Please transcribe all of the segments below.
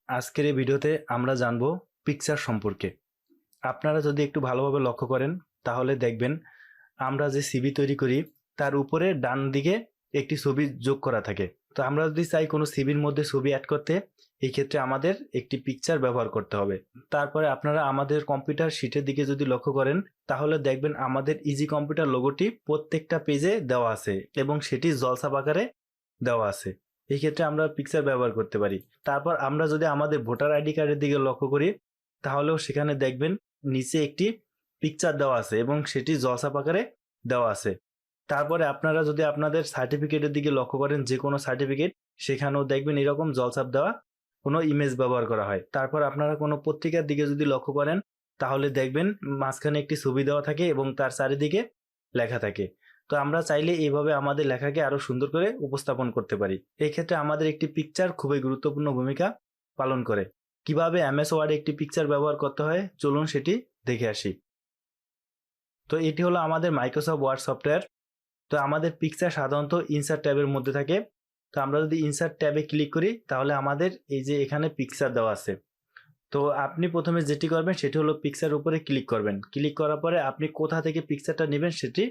আজকের এই ভিডিওতে আমরা জানব পিকচার সম্পর্কে। আপনারা যদি একটু ভালোভাবে লক্ষ্য করেন তাহলে দেখবেন আমরা যে সিভি তৈরি করি তার উপরে ডান দিকে একটি ছবি যোগ করা থাকে। তো আমরা যদি চাই কোনো সিভির মধ্যে ছবি অ্যাড করতে, এই ক্ষেত্রে আমাদের একটি পিকচার ব্যবহার করতে হবে। তারপরে আপনারা আমাদের কম্পিউটার শিটের দিকে যদি লক্ষ্য করেন তাহলে দেখবেন আমাদের ইজি কম্পিউটার লোগোটি প্রত্যেকটা পেজে দেওয়া আছে এবং সেটি জলছাপ আকারে দেওয়া আছে। এই ক্ষেত্রে আমরা পিকচার ব্যবহার করতে পারি। তারপর আমরা যদি আমাদের ভোটার আইডি কার্ডের দিকে লক্ষ্য করি তাহলেও সেখানে দেখবেন নিচে একটি পিকচার দেওয়া আছে এবং সেটি জলছাপ আকারে দেওয়া আছে। তারপরে আপনারা যদি আপনাদের সার্টিফিকেটের দিকে লক্ষ্য করেন, যে কোনো সার্টিফিকেট, সেখানেও দেখবেন এরকম জলছাপ দেওয়া কোনো ইমেজ ব্যবহার করা হয়। তারপর আপনারা কোনো পত্রিকার দিকে যদি লক্ষ্য করেন তাহলে দেখবেন মাঝখানে একটি ছবি দেওয়া থাকে এবং তার চারিদিকে লেখা থাকে। তো আমরা চাইলে এইভাবে আমাদের লেখাকে আরো সুন্দর করে উপস্থাপন করতে পারি। এই ক্ষেত্রে আমাদের একটি পিকচার খুবই গুরুত্বপূর্ণ ভূমিকা পালন করে। কিভাবে এমএস ওয়ার্ডে একটি পিকচার ব্যবহার করতে হয় চলুন সেটি দেখে আসি। তো এটি হলো আমাদের মাইক্রোসফট ওয়ার্ড সফটওয়্যার। তো আমাদের পিকচার সাধারণত ইনসার্ট ট্যাবের মধ্যে থাকে। তো আমরা যদি ইনসার্ট ট্যাবে ক্লিক করি তাহলে আমাদের এই যে এখানে পিকচার দেওয়া আছে। তো আপনি প্রথমে যেটি করবেন সেটি হলো পিকচার উপরে ক্লিক করবেন। ক্লিক করার পরে আপনি কোথা থেকে পিকচারটা নেবেন সেটি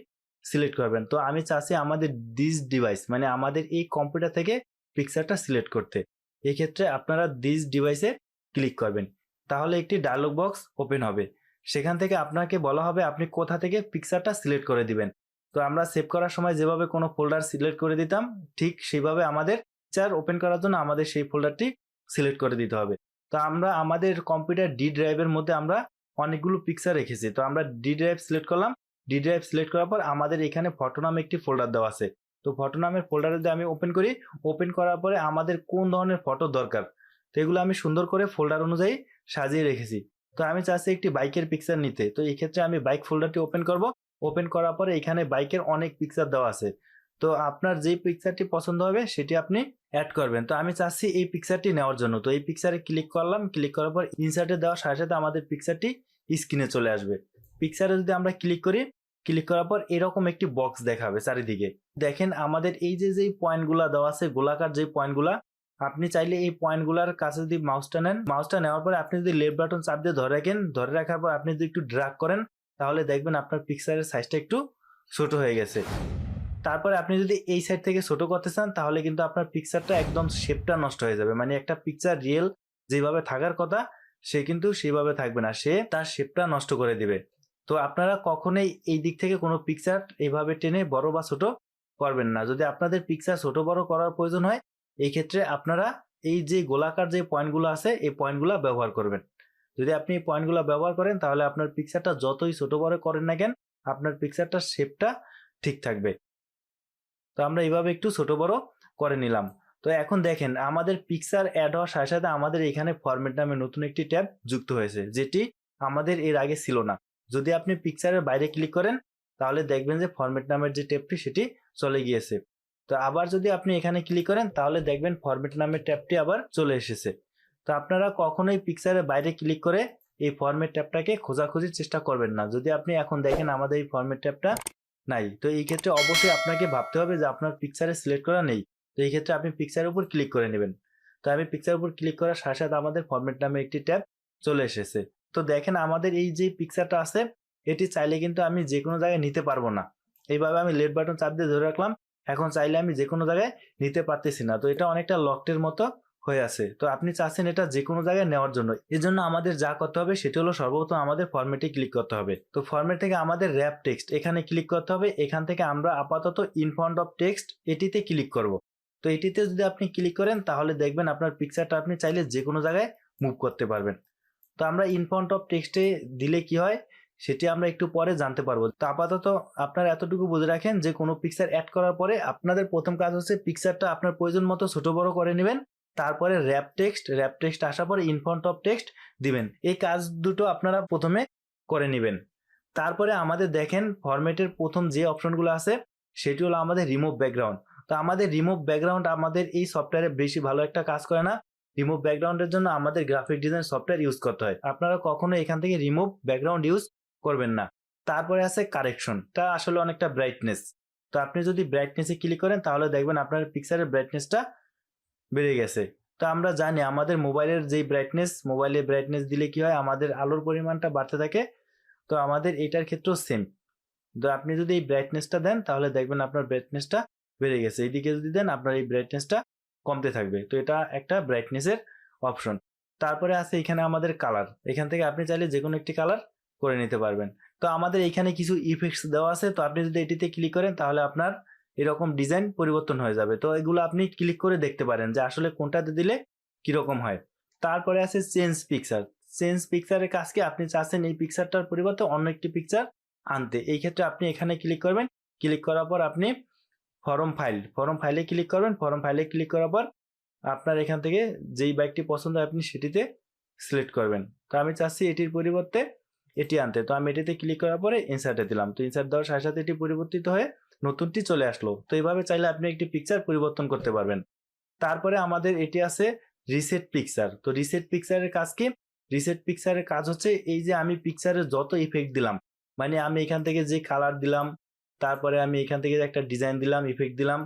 সিলেক্ট করবেন। তো আমি চাচ্ছি আমাদের দিস ডিভাইস মানে আমাদের এই কম্পিউটার থেকে পিকচারটা সিলেক্ট করতে। এই ক্ষেত্রে আপনারা দিস ডিভাইসে ক্লিক করবেন। তাহলে একটি ডায়লগ বক্স ওপেন হবে। সেখান থেকে আপনাকে বলা হবে আপনি কোথা থেকে পিকচারটা সিলেক্ট করে দিবেন। তো আমরা সেভ করার সময় যেভাবে কোনো ফোল্ডার সিলেক্ট করে দিতাম ঠিক সেইভাবে আমাদের পিকচার ওপেন করার জন্য আমাদের সেই ফোল্ডারটি সিলেক্ট করে দিতে হবে। তো আমরা আমাদের কম্পিউটার ডি ড্রাইভের মধ্যে আমরা অনেকগুলো পিকচার রেখেছি। তো আমরা ডি ড্রাইভ সিলেক্ট করলাম। ডি ড্রাইভ সিলেক্ট করার পর আমাদের এখানে ফটো নামে একটি ফোল্ডার দেওয়া আছে। তো ফটো নামের ফোল্ডারে যদি আমি ওপেন করি, ওপেন করার পরে আমাদের কোন ধরনের ফটো দরকার তো এগুলো আমি সুন্দর করে ফোল্ডার অনুযায়ী সাজিয়ে রেখেছি। তো আমি চাচ্ছি একটি বাইকের পিকচার নিতে। তো এই ক্ষেত্রে আমি বাইক ফোল্ডারটি ওপেন করব। ওপেন করার পরে এখানে বাইকের অনেক পিকচার দেওয়া আছে। তো আপনার যেই পিকচারটি পছন্দ হবে সেটি আপনি অ্যাড করবেন। তো আমি চাচ্ছি এই পিকচারটি নেওয়ার জন্য। তো এই পিকচারে ক্লিক করলাম। ক্লিক করার পর ইনসার্টে দেওয়ার সাথে সাথে আমাদের পিকচারটি স্ক্রিনে চলে আসবে। পিকচারে যদি আমরা ক্লিক করি, ক্লিক করার পর এরকম একটি বক্স দেখাবে চারিদিকে। দেখেন আমাদের এই যে যেই পয়েন্টগুলা দেওয়া আছে, গোলাকার যে পয়েন্টগুলা, আপনি চাইলে এই পয়েন্টগুলার কাছে যদি মাউসটা নেন, মাউসটা নেওয়ার পরে আপনি যদি লেফট বাটন চাপ দিয়ে ধরে রাখেন, ধরে রাখার পর আপনি যদি একটু ড্র্যাগ করেন তাহলে দেখবেন আপনার পিকচারের সাইজটা একটু ছোট হয়ে গেছে। তারপরে আপনি যদি এই সাইড থেকে ছোট করতে চান তাহলে কিন্তু আপনার পিকচারটা একদম শেপটা নষ্ট হয়ে যাবে। মানে একটা পিকচার রিয়েল যেভাবে থাকার কথা সে কিন্তু সেভাবে থাকবে না, সে তার শেপটা নষ্ট করে দিবে। তো আপনারা কখনোই এই দিক থেকে কোনো পিকচার এইভাবে টেনে বড় বা ছোট করবেন না। যদি আপনাদের পিকচার ছোট বড় করার প্রয়োজন হয় এই ক্ষেত্রে আপনারা এই যে গোলাকার যে পয়েন্টগুলো আছে এই পয়েন্টগুলো ব্যবহার করবেন। যদি আপনি এই পয়েন্টগুলো ব্যবহার করেন তাহলে আপনার পিকচারটা যতই ছোট বড় করেন না কেন আপনার পিকচারটার শেপটা ঠিক থাকবে। তো আমরা এইভাবে একটু ছোট বড় করে নিলাম। তো এখন দেখেন আমাদের পিকচার অ্যাড হওয়ার সাথে সাথে আমাদের এখানে ফরম্যাট নামে নতুন একটি ট্যাব যুক্ত হয়েছে, যেটি আমাদের এর আগে ছিল না। যদি আপনি পিকচারের বাইরে ক্লিক করেন তাহলে দেখবেন যে ফরম্যাট নামের যে ট্যাবটি সেটি চলে গিয়েছে। তো আবার যদি আপনি এখানে ক্লিক করেন তাহলে দেখবেন ফরম্যাট নামের ট্যাবটি আবার চলে এসেছে। তো আপনারা কখনোই পিকচারের বাইরে ক্লিক করে এই ফরম্যাট ট্যাবটাকে খোঁজাখুঁজির চেষ্টা করবেন না। যদি আপনি এখন দেখেন আমাদের এই ফরম্যাট ট্যাবটা নাই, তো এই ক্ষেত্রে অবশ্যই আপনাকে ভাবতে হবে যে আপনার পিকচারে সিলেক্ট করা নেই। তো এই ক্ষেত্রে আপনি পিকচারের উপর ক্লিক করে নেবেন। তো আমি পিকচারের উপর ক্লিক করার সাথে সাথে আমাদের ফরম্যাট নামে একটি ট্যাব চলে এসেছে। তো দেখেন আমাদের এই যে পিকচারটা আছে এটি চাইলে কিন্তু আমি যে কোনো জায়গায় নিতে পারবো না। এইভাবে আমি লেফট বাটন চাপ দিয়ে ধরে রাখলাম। এখন চাইলে আমি যে কোনো জায়গায় নিতে পারতেছি না। তো এটা অনেকটা লকটের মতো হয়ে আছে। তো আপনি চাচ্ছেন এটা যে কোনো জায়গায় নেওয়ার জন্য। এর জন্য আমাদের যা করতে হবে সেটি হলো সর্বপ্রথম আমাদের ফরম্যাটে ক্লিক করতে হবে। তো ফরম্যাট থেকে আমাদের র‍্যাপ টেক্সট এখানে ক্লিক করতে হবে। এখান থেকে আমরা আপাতত ইন ফ্রন্ট অফ টেক্সট এটিতে ক্লিক করব। তো এটিতে যদি আপনি ক্লিক করেন তাহলে দেখবেন আপনার পিকচারটা আপনি চাইলে যে কোনো জায়গায় মুভ করতে পারবেন। তো আমরা ইন ফ্রন্ট অফ টেক্সটে দিলে কি হয় সেটি আমরা একটু পরে জানতে পারবো। তো আপাতত আপনারা এতটুকু বুঝে রাখেন যে কোনো পিকচার অ্যাড করার পরে আপনাদের প্রথম কাজ হচ্ছে পিকচারটা আপনার প্রয়োজন মতো ছোট বড় করে নেবেন। তারপরে র‍্যাপ টেক্সট আসার পরে ইন ফ্রন্ট অফ টেক্সট দিবেন। এই কাজ দুটো আপনারা প্রথমে করে নেবেন। তারপরে আমাদের দেখেন ফরম্যাটের প্রথম যে অপশনগুলো আছে সেটি হলো আমাদের রিমুভ ব্যাকগ্রাউন্ড। তো আমাদের রিমুভ ব্যাকগ্রাউন্ড আমাদের এই সফটওয়্যারে বেশি ভালো একটা কাজ করে না। রিমুভ ব্যাকগ্রাউন্ডের জন্য আমাদের গ্রাফিক ডিজাইন সফটওয়্যার ইউজ করতে হয়। আপনারা কখনো এখান থেকে রিমুভ ব্যাকগ্রাউন্ড ইউজ করবেন না। তারপরে আছে কারেকশন, তা আসলে অনেকটা ব্রাইটনেস। তো আপনি যদি ব্রাইটনেসে ক্লিক করেন তাহলে দেখবেন আপনার পিকচারের ব্রাইটনেসটা বেড়ে গেছে। তো আমরা জানি আমাদের মোবাইলের যেই ব্রাইটনেস, মোবাইলের ব্রাইটনেস দিলে কি হয়, আমাদের আলোর পরিমাণটা বাড়তে থাকে। তো আমাদের এটার ক্ষেত্রেও সেম। তো আপনি যদি এই ব্রাইটনেসটা দেন তাহলে দেখবেন আপনার ব্রাইটনেসটা বেড়ে গেছে, এইদিকে যদি দেন আপনার এই ব্রাইটনেসটা কমতে থাকবে। তো এটা একটা ব্রাইটনেসের অপশন। তারপরে আছে এখানে আমাদের কালার, এখান থেকে আপনি চাইলে যে কোনো একটি কালার করে নিতে পারবেন। তো আমাদের এখানে কিছু ইফেক্টস দেওয়া আছে, তো আপনি যদি এটিতে ক্লিক করেন তাহলে আপনার এরকম ডিজাইন পরিবর্তন হয়ে যাবে। তো এগুলো আপনি ক্লিক করে দেখতে পারেন যে আসলে কোনটাতে দিলে কিরকম হয়। তারপরে আছে চেঞ্জ পিকচার। চেঞ্জ পিকচারের কাজ কি, আপনি চাচ্ছেন এই পিকচারটার পরিবর্তে অন্য একটি পিকচার আনতে। এই ক্ষেত্রে আপনি এখানে ক্লিক করবেন, ক্লিক করার পর আপনি ফরম ফাইলে ক্লিক করবেন। ফরম ফাইলে ক্লিক করার পর আপনার এখান থেকে যেই বাইকটি পছন্দ হয় আপনি সেটিতে সিলেক্ট করবেন। তো আমি চাচ্ছি এটির পরিবর্তে এটি আনতে, তো আমি এটিতে ক্লিক করার পরে ইনসার্টে দিলাম। তো ইনসার্ট দেওয়ার সাথে সাথে এটি পরিবর্তিত হয়ে নতুনটি চলে আসলো। তো এইভাবে চাইলে আপনি একটি পিকচার পরিবর্তন করতে পারবেন। তারপরে আমাদের এটি আছে রিসেট পিকচার। তো রিসেট পিকচারের কাজ কি, রিসেট পিকচারের কাজ হচ্ছে এই যে আমি পিকচারের যত ইফেক্ট দিলাম, মানে আমি এখান থেকে যে কালার দিলাম, তারপরে আমি এখান থেকে একটা ডিজাইন দিলাম, ইফেক্ট দিলাম,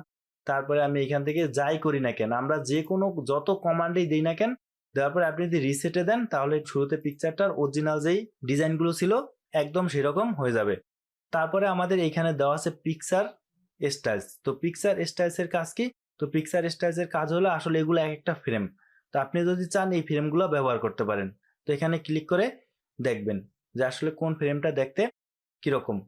তারপরে আমি এখান থেকে যাই করি না কেন, আমরা যে কোনো যত কমান্ডেই দিই না কেন, দেওয়ার পরে আপনি যদি রিসেটে দেন তাহলে শুরুতে পিকচারটার অরিজিনাল যেই ডিজাইনগুলো ছিল একদম সেরকম হয়ে যাবে। তারপরে আমাদের এখানে দেওয়া আছে পিকচার স্টাইলস। তো পিকচার স্টাইলসের কাজ কি, তো পিকচার স্টাইলসের কাজ হলো আসলে এগুলো এক একটা ফ্রেম। তো আপনি যদি চান এই ফ্রেমগুলো ব্যবহার করতে পারেন। তো এখানে ক্লিক করে দেখবেন যে আসলে কোন ফ্রেমটা দেখতে কিরকম।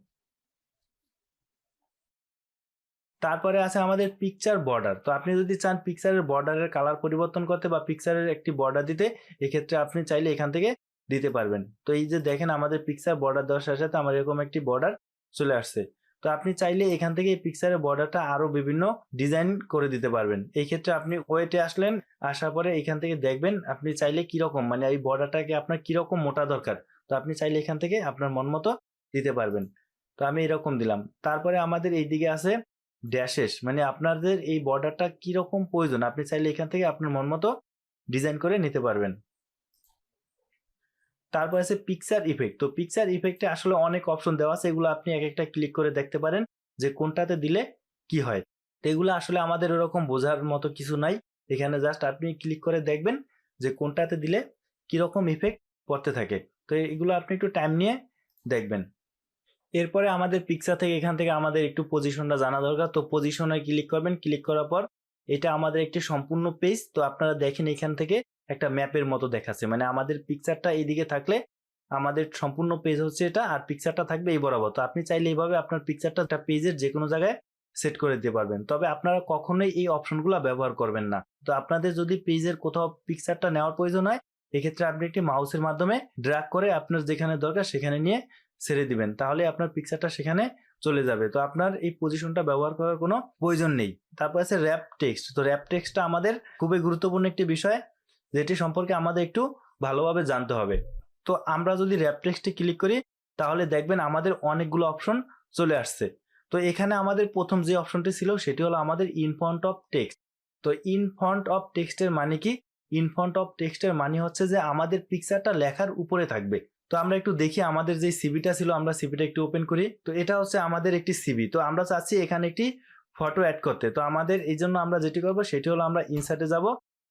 তারপরে আছে আমাদের পিকচার বর্ডার। তো আপনি যদি চান পিকচারের বর্ডারের কালার পরিবর্তন করতে বা পিকচারের একটি বর্ডার দিতে, এক্ষেত্রে আপনি চাইলে এখান থেকে দিতে পারবেন। তো এই যে দেখেন আমাদের পিকচার বর্ডার দেওয়ার সাথে সাথে আমার এরকম একটি বর্ডার চলে আসছে। তো আপনি চাইলে এখান থেকে এই পিকচারের বর্ডারটা আরো বিভিন্ন ডিজাইন করে দিতে পারবেন। এই ক্ষেত্রে আপনি ওয়েটে আসলেন, আসার পরে এখান থেকে দেখবেন আপনি চাইলে কিরকম, মানে এই বর্ডারটাকে আপনার কিরকম মোটা দরকার, তো আপনি চাইলে এখান থেকে আপনার মন মতো দিতে পারবেন। তো আমি এরকম দিলাম। তারপরে আমাদের এইদিকে আছে ড্যাশেস, মানে আপনাদের এই বর্ডারটা কিরকম প্রয়োজন আপনি চাইলে এখান থেকে আপনার মন মতো ডিজাইন করে নিতে পারবেন। তারপর আছে পিকচার ইফেক্ট। তো পিকচার ইফেক্টে আসলে অনেক অপশন দেওয়া আছে, এগুলো আপনি এক একটা ক্লিক করে দেখতে পারেন যে কোনটাতে দিলে কি হয়। তো এগুলো আসলে আমাদের ওরকম বোঝার মতো কিছু নাই, এখানে জাস্ট আপনি ক্লিক করে দেখবেন যে কোনটাতে দিলে কিরকম ইফেক্ট পড়তে থাকে। তো এগুলো আপনি একটু টাইম নিয়ে দেখবেন। এরপরে আমাদের পিকচার থেকে এখান থেকে আমাদের একটু পজিশনটা জানা দরকার। তো পজিশনে ক্লিক করবেন, ক্লিক করার পর এটা আমাদের একটি সম্পূর্ণ পেজ। তো আপনারা দেখেন এখান থেকে একটা ম্যাপের মতো দেখাচ্ছে, মানে আমাদের পিকচারটা এইদিকে থাকলে আমাদের সম্পূর্ণ পেজ হচ্ছে এটা, আর পিকচারটা থাকবে এই বরাবর। তো আপনি চাইলে এইভাবে আপনার পিকচারটা পেজের যে কোনো জায়গায় সেট করে দিতে পারবেন। তবে আপনারা কখনোই এই অপশনগুলো ব্যবহার করবেন না। তো আপনাদের যদি পেজের কোথাও পিকচারটা নেওয়ার প্রয়োজন হয়, এক্ষেত্রে আপনি একটি মাউসের মাধ্যমে ড্র্যাগ করে আপনার যেখানে দরকার সেখানে নিয়ে ছেড়ে দিবেন, তাহলে আপনার পিকচারটা সেখানে চলে যাবে। তো আপনার এই পজিশনটা ব্যবহার করার কোনো প্রয়োজন নেই। তারপর আছে র্যাপ টেক্সট। তো র্যাপ টেক্সটটা আমাদের খুবই গুরুত্বপূর্ণ একটি বিষয়, যেটি সম্পর্কে আমাদের একটু ভালোভাবে জানতে হবে। তো আমরা যদি র্যাপ টেক্সটে ক্লিক করি তাহলে দেখবেন আমাদের অনেকগুলো অপশন চলে আসছে। তো এখানে আমাদের প্রথম যে অপশনটি ছিল সেটি হলো আমাদের ইন ফন্ট অফ টেক্সট। তো ইন ফন্ট অফ টেক্সটের মানে কি, ইন ফন্ট অফ টেক্সটের মানে হচ্ছে যে আমাদের পিকচারটা লেখার উপরে থাকবে। তো আমরা একটু দেখি আমাদের যে সিভিটা ছিল, আমরা সিভিটা একটু ওপেন করি। তো এটা হচ্ছে আমাদের একটি সিভি। তো আমরা চাচ্ছি এখানে একটি ফটো অ্যাড করতে। তো আমাদের এই জন্য আমরা যেটি করবো সেটি হলো আমরা ইনসার্টে যাব,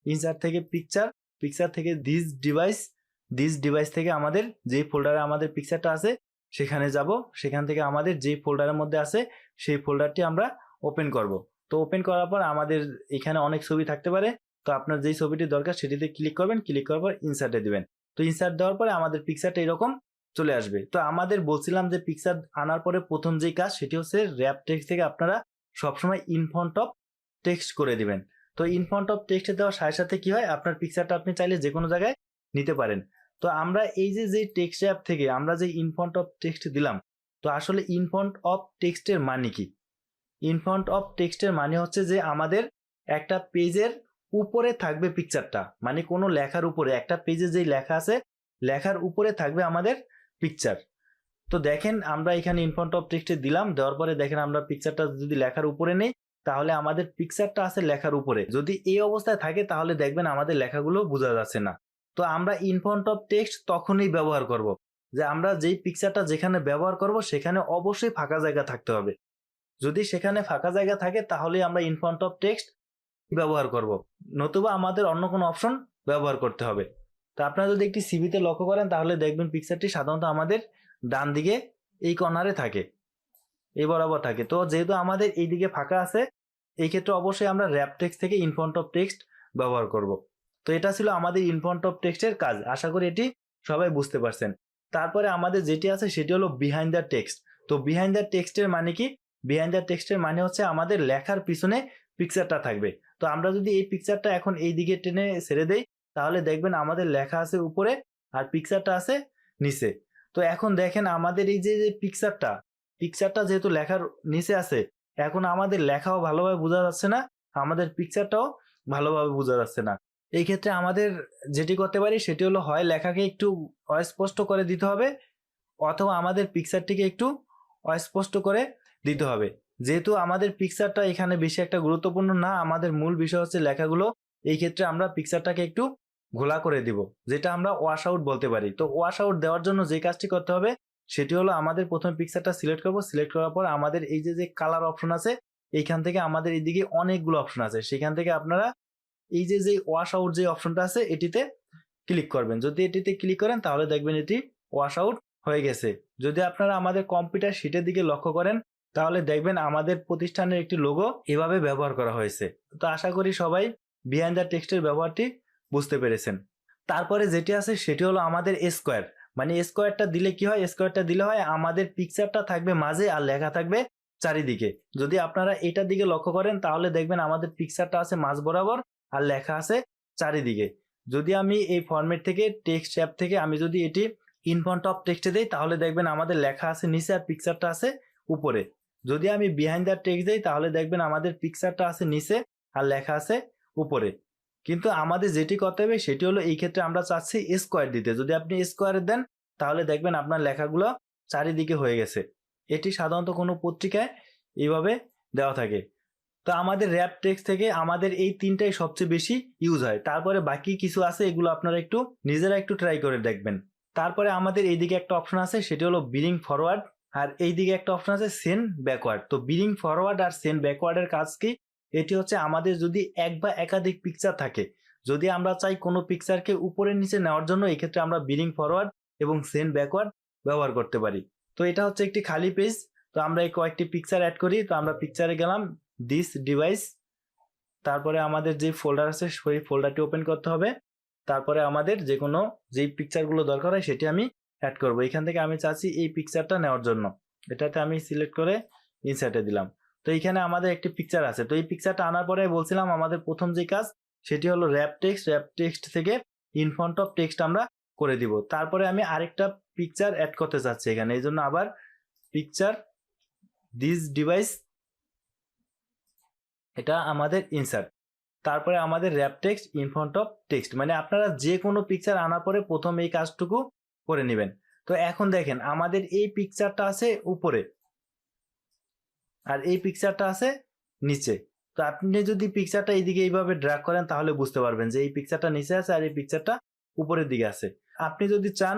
ইনসার্ট থেকে পিকচার, পিকচার থেকে দিস ডিভাইস থেকে আমাদের যেই ফোল্ডারে আমাদের পিকচারটা আছে সেখানে যাব, সেখান থেকে আমাদের যেই ফোল্ডারের মধ্যে আছে সেই ফোল্ডারটি আমরা ওপেন করব। তো ওপেন করার পর আমাদের এখানে অনেক ছবি থাকতে পারে। তো আপনার যেই ছবিটি দরকার সেটিতে ক্লিক করবেন, ক্লিক করার পর ইনসার্টে দিবেন। তো ইনসার্ট দেওয়ার পরে আমাদের পিকচারটা এরকম চলে আসবে। তো আমাদের বলছিলাম যে পিকচার আনার পরে প্রথম যেই কাজ সেটি হচ্ছে র্যাপ টেক্সট থেকে আপনারা সবসময় ইন ফন্ট অফ টেক্সট করে দিবেন। তো ইন ফন্ট অফ টেক্সট দেওয়ার সাথে সাথে কি হয়, আপনার পিকচারটা আপনি চাইলে যে কোনো জায়গায় নিতে পারেন। তো আমরা এই যে টেক্সট অ্যাপ থেকে আমরা যে ইন ফন্ট অফ টেক্সট দিলাম, তো আসলে ইন ফন্ট অফ টেক্সটের মানে কি, ইন ফ্রন্ট অফ টেক্সটের মানে হচ্ছে যে আমাদের একটা পেজের উপরে থাকবে পিকচারটা, মানে কোনো লেখার উপরে, একটা পেজে যেই লেখা আছে লেখার উপরে থাকবে আমাদের পিকচার। তো দেখেন আমরা এখানে ইন ফ্রন্ট অফ টেক্সটে দিলাম, দেওয়ার পরে দেখেন আমরা পিকচারটা যদি লেখার উপরে নেই তাহলে আমাদের পিকচারটা আছে লেখার উপরে। যদি এই অবস্থায় থাকে তাহলে দেখবেন আমাদের লেখাগুলো বোঝা যাচ্ছে না। তো আমরা ইন ফ্রন্ট অফ টেক্সট তখনই ব্যবহার করব যে আমরা যেই পিকচারটা যেখানে ব্যবহার করব সেখানে অবশ্যই ফাঁকা জায়গা থাকতে হবে। যদি সেখানে ফাঁকা জায়গা থাকে তাহলে আমরা ইন ফ্রন্ট অফ টেক্সট ব্যবহার করব, নতুবা আমাদের অন্য কোনো অপশন ব্যবহার করতে হবে। তো আপনারা যদি একটি সিভিতে লক্ষ্য করেন তাহলে দেখবেন পিকচারটি সাধারণত আমাদের ডান দিকে এই কর্নারে থাকে, এই বরাবর থাকে। তো যেহেতু আমাদের এই দিকে ফাঁকা আছে, এই ক্ষেত্রে অবশ্যই আমরা র্যাপ টেক্সট থেকে ইন ফ্রন্ট অফ টেক্সট ব্যবহার করব। তো এটা ছিল আমাদের ইন ফ্রন্ট অফ টেক্সটের কাজ। আশা করি এটি সবাই বুঝতে পারছেন। তারপরে আমাদের যেটি আছে সেটি হলো বিহাইন্ড দ্য টেক্সট। তো বিহাইন্ড দ্য টেক্সটের মানে কি? বিহাইন্ড দ্য টেক্সটের মানে হচ্ছে আমাদের লেখার পিছনে পিকচারটা থাকবে। তো আমরা যদি এই পিকচারটা এখন এই দিকে টেনে ছেড়ে দেই তাহলে দেখবেন আমাদের লেখা আছে উপরে আর পিকচারটা আছে নিচে। তো এখন দেখেন আমাদের এই যে পিকচারটা যেহেতু লেখার নিচে আছে, এখন আমাদের লেখাও ভালোভাবে বোঝা যাচ্ছে না, আমাদের পিকচারটাও ভালোভাবে বোঝা যাচ্ছে না। এই ক্ষেত্রে আমাদের যেটি করতে পারি সেটি হলো হয় লেখাকে একটু অস্পষ্ট করে দিতে হবে অথবা আমাদের পিকচারটিকে একটু অস্পষ্ট করে দিতে হবে। যেহেতু আমাদের পিকচারটা এখানে বেশি একটা গুরুত্বপূর্ণ না, আমাদের মূল বিষয় হচ্ছে লেখাগুলো, এই ক্ষেত্রে আমরা পিকচারটাকে একটু ঘোলা করে দিব, যেটা আমরা ওয়াশ আউট বলতে পারি। তো ওয়াশ আউট দেওয়ার জন্য যে কাজটি করতে হবে সেটি হলো আমাদের প্রথমে পিকচারটা সিলেক্ট করব, সিলেক্ট করার পর আমাদের এই যে কালার অপশন আছে এইখান থেকে আমাদের এইদিকে অনেকগুলো অপশন আছে, সেখান থেকে আপনারা এই যে ওয়াশ আউট যে অপশনটা আছে এটিতে ক্লিক করবেন। যদি এটিতে ক্লিক করেন তাহলে দেখবেন এটি ওয়াশ আউট হয়ে গেছে। যদি আপনারা আমাদের কম্পিউটার শিটের দিকে লক্ষ্য করেন তাহলে দেখবেন আমাদের প্রতিষ্ঠানের একটি লোগো এভাবে ব্যবহার করা হয়েছে। তো আশা করি সবাই বিহাইন্ড দ্য টেক্সটের ব্যবহারটি বুঝতে পেরেছেন। তারপরে যেটি আছে সেটি হলো আমাদের স্কোয়ার। মানে স্কোয়ারটা দিলে কি হয়? স্কোয়ারটা দিলে হয় আমাদের পিকচারটা থাকবে মাঝে আর লেখা থাকবে চারিদিকে। যদি আপনারা এটার দিকে লক্ষ্য করেন তাহলে দেখবেন আমাদের পিকচারটা আছে মাঝ বরাবর আর লেখা আছে চারিদিকে। যদি আমি এই ফরম্যাট থেকে টেক্সট অ্যাপ থেকে আমি যদি এটি ইন ফ্রন্ট অফ টেক্সটে দেই তাহলে দেখবেন আমাদের লেখা আছে নিচে আর পিকচারটা আছে উপরে। যদি আমি বিহাইন্ড দ্য টেক্সট দেই তাহলে দেখবেন আমাদের পিকচারটা আছে নিচে আর লেখা আছে উপরে। কিন্তু আমাদের যেটি করতে হবে সেটি হলো এই ক্ষেত্রে আমরা চাচ্ছি স্কোয়ার দিতে। যদি আপনি স্কোয়ার দেন তাহলে দেখবেন আপনার লেখাগুলো চারিদিকে হয়ে গেছে। এটি সাধারণত কোনো পত্রিকায় এইভাবে দেওয়া থাকে। তো আমাদের র্যাপ টেক্সট থেকে আমাদের এই তিনটাই সবচেয়ে বেশি ইউজ হয়। তারপরে বাকি কিছু আছে এগুলো আপনারা একটু নিজেরা একটু ট্রাই করে দেখবেন। তারপরে আমাদের এইদিকে একটা অপশন আছে সেটি হলো ব্রিং ফরওয়ার্ড, আর এইদিকে একটা অপশন আছে সেন্ড ব্যাকওয়ার্ড। তো ব্রিং ফরওয়ার্ড আর সেন্ড ব্যাকওয়ার্ডের কাজ কি? এটি হচ্ছে আমাদের যদি এক বা একাধিক পিকচার থাকে, যদি আমরা চাই কোনো পিকচারকে উপরে নিচে নেওয়ার জন্য এই ক্ষেত্রে আমরা ব্রিং ফরওয়ার্ড এবং সেন্ড ব্যাকওয়ার্ড ব্যবহার করতে পারি। তো এটা হচ্ছে একটি খালি পেজ। তো আমরা এই কয়েকটি পিকচার অ্যাড করি। তো আমরা পিকচারে গেলাম, দিস ডিভাইস, তারপরে আমাদের যে ফোল্ডার আছে সেই ফোল্ডারটি ওপেন করতে হবে। তারপরে আমাদের যে কোনো যেই পিকচারগুলো দরকার হয় সেটি আমি অ্যাড করব। এখান থেকে আমি চাচ্ছি এই পিকচারটা নেওয়ার জন্য, এটাতে আমি সিলেক্ট করে ইনসার্টে দিলাম। তো এইখানে আমাদের একটি পিকচার আছে। তো এই পিকচারটা আনার পরে বলছিলাম আমাদের প্রথম যে কাজ সেটি হলো র্যাপ টেক্সট থেকে ইন ফ্রন্ট অফ টেক্সট আমরা করে দিব। তারপরে আমি আরেকটা পিকচার অ্যাড করতে চাচ্ছি এখানে, এই জন্য আবার পিকচার দিস ডিভাইস, এটা আমাদের ইনসার্ট। তারপরে আমাদের rap text in front of text, মানে আপনারা যে কোনো পিকচার আনার পরে প্রথম এই কাজটুকু করে নেবেন। তো এখন দেখেন আমাদের এই পিকচারটা আছে উপরে আর এই পিকচারটা আছে নিচে। তো আপনি যদি পিকচারটা এইদিকে এইভাবে ড্র্যাগ করেন তাহলে বুঝতে পারবেন যে এই পিকচারটা নিচে আছে আর এই পিকচারটা উপরের দিকে আছে। আপনি যদি চান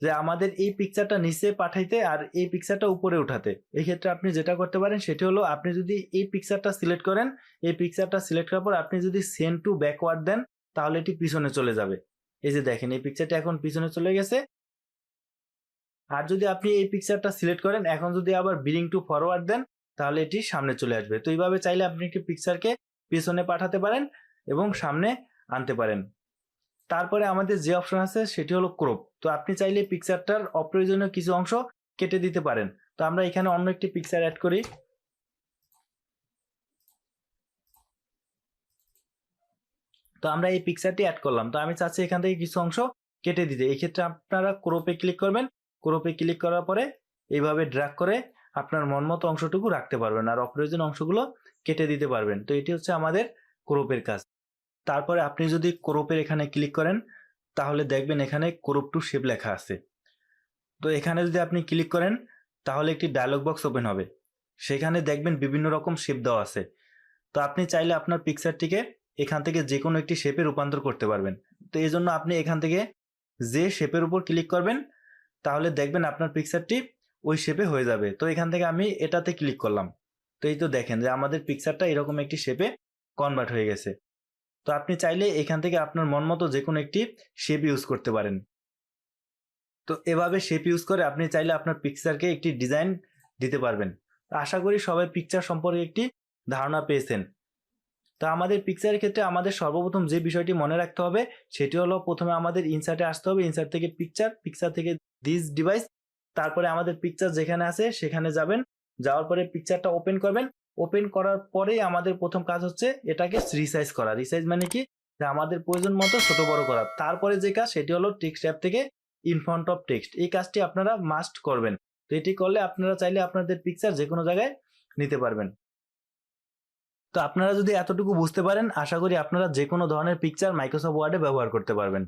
যে আমাদের এই পিকচারটা নিচে পাঠাইতে আর এই পিকচারটা উপরে উঠাতে, এই ক্ষেত্রে আপনি যেটা করতে পারেন সেটি হলো আপনি যদি এই পিকচারটা সিলেক্ট করেন, এই পিকচারটা সিলেক্ট করার পর আপনি যদি সেন্ড টু ব্যাকওয়ার্ড দেন তাহলে এটি পিছনে চলে যাবে। এই যে দেখেন এই পিকচারটা এখন পিছনে চলে গেছে। আর যদি আপনি এই পিকচারটা সিলেক্ট করেন এখন যদি আবার ব্রিং টু ফরওয়ার্ড দেন তাহলে এটি সামনে চলে আসবে। তো এইভাবে চাইলে আপনি একটি পিকচারকে পিছনে পাঠাতে পারেন এবং সামনে আনতে পারেন। তারপরে আমাদের যে অপশন আছে সেটি হলো ক্রপ। তো আপনি চাইলে পিকচারটার অপ্রয়োজনীয় কিছু অংশ কেটে দিতে পারেন। তো আমরা এখানে অন্য একটি পিকচার অ্যাড করি। তো আমরা এই পিকচারটি অ্যাড করলাম। তো আমি চাচ্ছি এখান থেকে কিছু অংশ কেটে দিতে। এই ক্ষেত্রে আপনারা ক্রপে ক্লিক করবেন। ক্রপে ক্লিক করার পরে এইভাবে ড্র্যাগ করে আপনার মন মতো অংশটুকু রাখতে পারবেন আর অপ্রয়োজনীয় অংশগুলো কেটে দিতে পারবেন। তো এটি হচ্ছে আমাদের ক্রপের কাজ। তারপরে আপনি যদি ক্রপের এখানে ক্লিক করেন তাহলে দেখবেন এখানে ক্রপ টু শেপ লেখা আছে। তো এখানে যদি আপনি ক্লিক করেন তাহলে একটি ডায়লগ বক্স ওপেন হবে, সেখানে দেখবেন বিভিন্ন রকম শেপ দেওয়া আছে। তো আপনি চাইলে আপনার পিকচারটিকে এখান থেকে যে কোনো একটি শেপে রূপান্তর করতে পারবেন। তো এই জন্য আপনি এখান থেকে যে শেপের উপর ক্লিক করবেন তাহলে দেখবেন আপনার পিকচারটি ওই শেপে হয়ে যাবে। তো এখান থেকে আমি এটাতে ক্লিক করলাম। তো এই তো দেখেন যে আমাদের পিকচারটা এরকম একটি শেপে কনভার্ট হয়ে গেছে। তো আপনি চাইলে এখান থেকে আপনার মন মতো যে কোনো একটি শেপ ইউজ করতে পারেন। তো এভাবে শেপ ইউজ করে আপনি চাইলে আপনার পিকচারকে একটি ডিজাইন দিতে পারবেন। আশা করি সবাই পিকচার সম্পর্কে একটি ধারণা পেয়েছেন। তো আমাদের পিকচারের ক্ষেত্রে আমাদের সর্বপ্রথম যে বিষয়টি মনে রাখতে হবে সেটি হলো প্রথমে আমাদের ইনসার্টে আসতে হবে, ইনসার্ট থেকে পিকচার, পিকচার থেকে দিস ডিভাইস, তারপরে আমাদের পিকচার যেখানে আছে সেখানে যাবেন, যাওয়ার পরে পিকচারটা ওপেন করবেন। ওপেন করার পরেই আমাদের প্রথম কাজ হচ্ছে এটাকে রিসাইজ করা। রিসাইজ মানে কি, যে আমাদের প্রয়োজন মতো ছোট বড় করা। তারপরে যে কাজ সেটি হলো টেক্সট অ্যাপ থেকে ইন ফ্রন্ট অফ টেক্সট, এই কাজটি আপনারা মাস্ট করবেন। তো এটি করলে আপনারা চাইলে আপনাদের পিকচার যে কোনো জায়গায় নিতে পারবেন। তো আপনারা যদি এতটুকু বুঝতে পারেন, আশা করি আপনারা যে কোনো ধরনের পিকচার মাইক্রোসফট ওয়ার্ডে ব্যবহার করতে পারবেন।